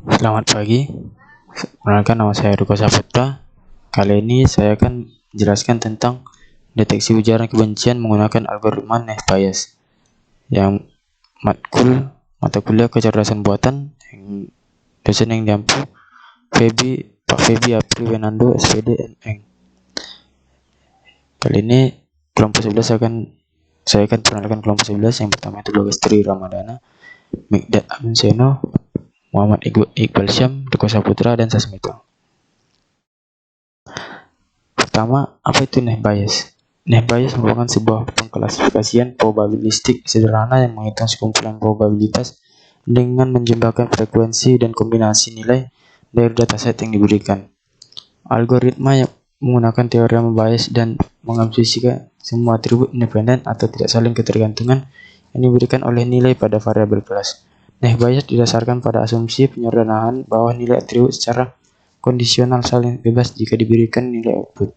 Selamat pagi, perkenalkan nama saya Duko Saputra. Kali ini saya akan menjelaskan tentang deteksi ujaran kebencian menggunakan algoritma Naive Bayes yang mata kuliah kecerdasan buatan yang dosen yang diampu Pak Febi Apri Wenando SPD NN. Kali ini kelompok 11 saya akan perkenalkan kelompok 11. Yang pertama itu Bagas Tri Ramadana, Mikdad Amin Seno, Muhammad Iqbal Syam, Duko Saputra, dan Sasmito. Pertama, apa itu Naive Bayes? Naive Bayes merupakan sebuah pengklasifikasian probabilistik sederhana yang menghitung sekumpulan probabilitas dengan menjumlahkan frekuensi dan kombinasi nilai dari dataset yang diberikan. Algoritma yang menggunakan teorema Bayes dan mengasumsikan semua atribut independen atau tidak saling ketergantungan yang diberikan oleh nilai pada variabel kelas. Naive Bayes didasarkan pada asumsi penyederhanaan bahwa nilai atribut secara kondisional saling bebas jika diberikan nilai output.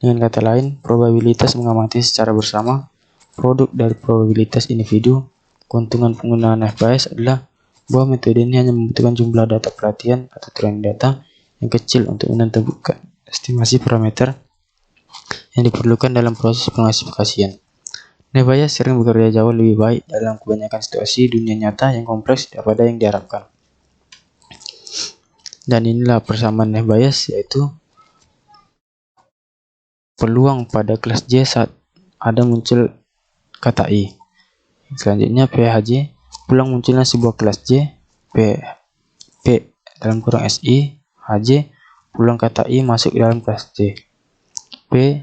Dengan kata lain, probabilitas mengamati secara bersama produk dari probabilitas individu. Keuntungan penggunaan Naive Bayes adalah bahwa metode ini hanya membutuhkan jumlah data perhatian atau training data yang kecil untuk menentukan estimasi parameter yang diperlukan dalam proses pengklasifikasian. Naive Bayes sering bekerja jauh lebih baik dalam kebanyakan situasi dunia nyata yang kompleks daripada yang diharapkan. Dan inilah persamaan Naive Bayes, yaitu peluang pada kelas J saat ada muncul kata I. Selanjutnya PHJ, peluang munculnya sebuah kelas J. P dalam kurung SI, HJ, peluang kata I masuk dalam kelas J. P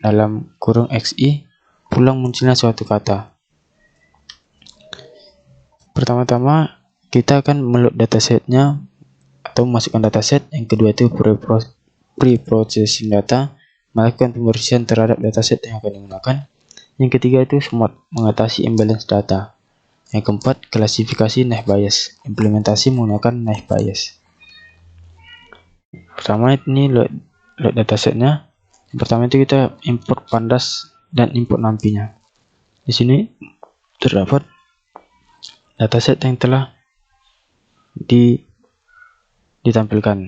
dalam kurung XI, peluang munculnya suatu kata. Pertama-tama kita akan meload datasetnya atau memasukkan dataset. Yang kedua itu pre-processing data, melakukan pembersihan terhadap dataset yang akan digunakan. Yang ketiga itu smart, mengatasi imbalance data. Yang keempat, klasifikasi Naive Bayes, implementasi menggunakan Naive Bayes. Pertama ini load datasetnya. Yang pertama itu kita import pandas dan import nampinya. Di sini terdapat dataset yang telah ditampilkan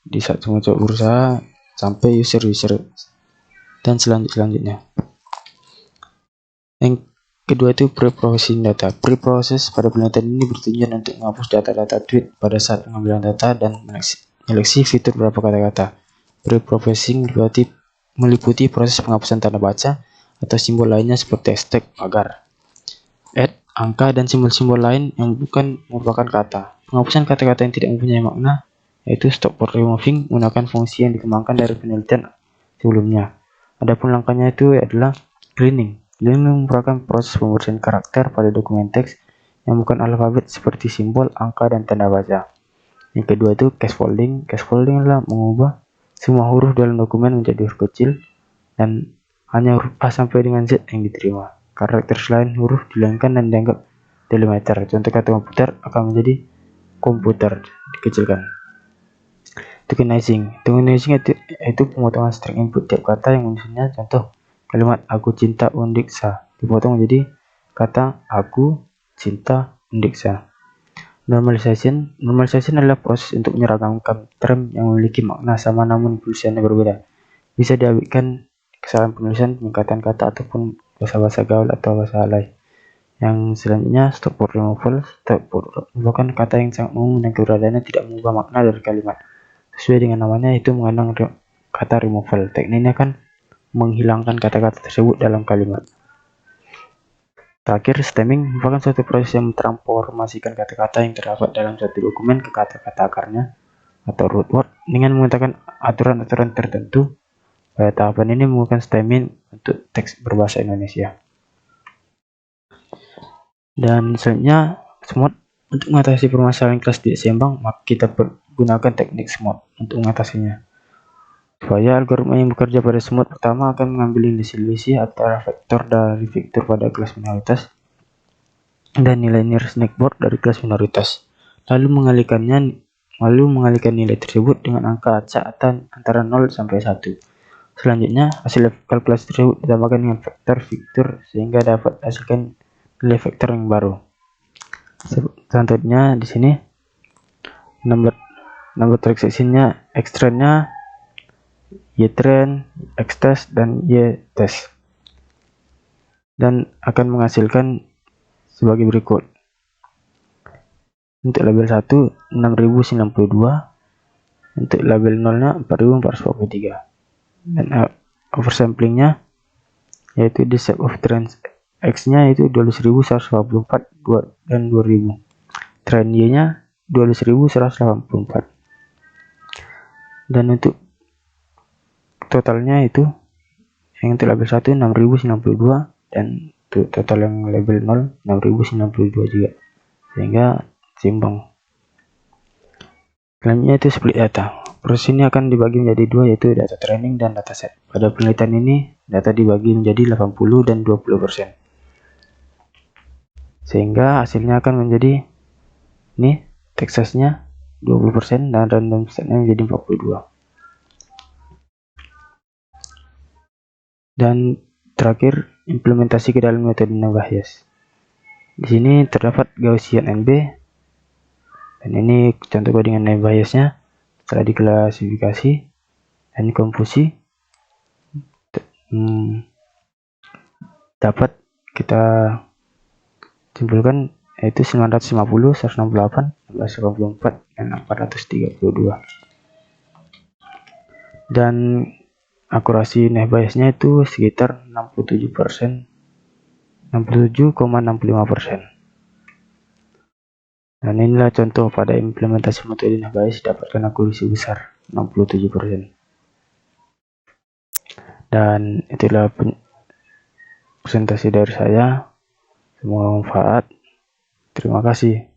di saat mencoba berusaha sampai user dan selanjutnya. Yang kedua itu pre-processing data. Pre-process pada penelitian ini bertujuan untuk menghapus data-data tweet pada saat pengambilan data dan menyeleksi fitur beberapa kata-kata. Pre-processing meliputi proses penghapusan tanda baca atau simbol lainnya seperti hashtag, pagar, angka, dan simbol-simbol lain yang bukan merupakan kata. Penghapusan kata-kata yang tidak mempunyai makna, yaitu stop for removing, menggunakan fungsi yang dikembangkan dari penelitian sebelumnya. Adapun langkahnya itu adalah cleaning. Cleaning merupakan proses pembersihan karakter pada dokumen teks yang bukan alfabet seperti simbol, angka, dan tanda baca. Yang kedua itu case folding. Case folding adalah mengubah semua huruf dalam dokumen menjadi huruf kecil dan hanya huruf A sampai dengan Z yang diterima. Karakter selain huruf dihilangkan dan dianggap delimiter. Contoh kata komputer akan menjadi komputer, dikecilkan. Tokenizing itu pemotongan string input tiap kata yang menyusunnya. Contoh kalimat aku cinta Undiksa dipotong menjadi kata aku cinta Undiksa. Normalization adalah proses untuk menyeragamkan term yang memiliki makna sama namun penulisannya berbeda. Bisa dialihkan kesalahan penulisan, peningkatan kata, ataupun bahasa gaul atau bahasa alay. Yang selanjutnya stop for removal. Stop for merupakan kata yang sangat umum dan keberadaannya tidak mengubah makna dari kalimat. Sesuai dengan namanya, itu mengandung kata removal. Teknik ini akan menghilangkan kata-kata tersebut dalam kalimat. Terakhir, stemming merupakan suatu proses yang mentransformasikan kata-kata yang terdapat dalam suatu dokumen ke kata-kata akarnya atau root word dengan menggunakan aturan-aturan tertentu. Pada tahapan ini menggunakan stemming untuk teks berbahasa Indonesia. Dan selanjutnya smooth. Untuk mengatasi permasalahan kelas tidak seimbang, maka kita gunakan teknik smooth untuk mengatasinya. Supaya algoritma yang bekerja pada smooth pertama akan mengambil selisih antara vektor dari vektor pada kelas minoritas dan nilai nearest neighbor dari kelas minoritas, lalu mengalihkan nilai tersebut dengan angka acak antara 0 sampai 1. Selanjutnya, hasil kalkulasi tersebut ditambahkan dengan vektor sehingga dapat hasilkan nilai vektor yang baru. Contohnya di sini number transaksinya X-trend-nya, Y-trend, X-test, dan Y-test, dan akan menghasilkan sebagai berikut. Untuk label 1 6092, untuk label 0 nya 4443, dan oversamplingnya yaitu the shape of trend X nya itu 12.144 dan 2000, trend Y nya 12.184, dan untuk totalnya itu yang untuk label 1 6092, dan untuk total yang label 0 6092 juga, sehingga seimbang. Selanjutnya itu split data. Proses ini akan dibagi menjadi dua, yaitu data training dan dataset. Pada penelitian ini data dibagi menjadi 80 dan 20%, sehingga hasilnya akan menjadi ini Texasnya 20% dan random setnya menjadi 42. Dan terakhir, implementasi ke dalam metode Bayes. Di sini terdapat Gaussian NB, dan ini contoh codingan Bayesnya setelah diklasifikasi dan komposisi dapat kita simpulkan yaitu 950, 168, 1184, dan 432. Dan akurasi Bayesnya itu sekitar 67%, 67,65%. Dan inilah contoh pada implementasi metode Bayes dapatkan akurasi besar 67%. Dan itulah presentasi dari saya, semoga bermanfaat. Terima kasih.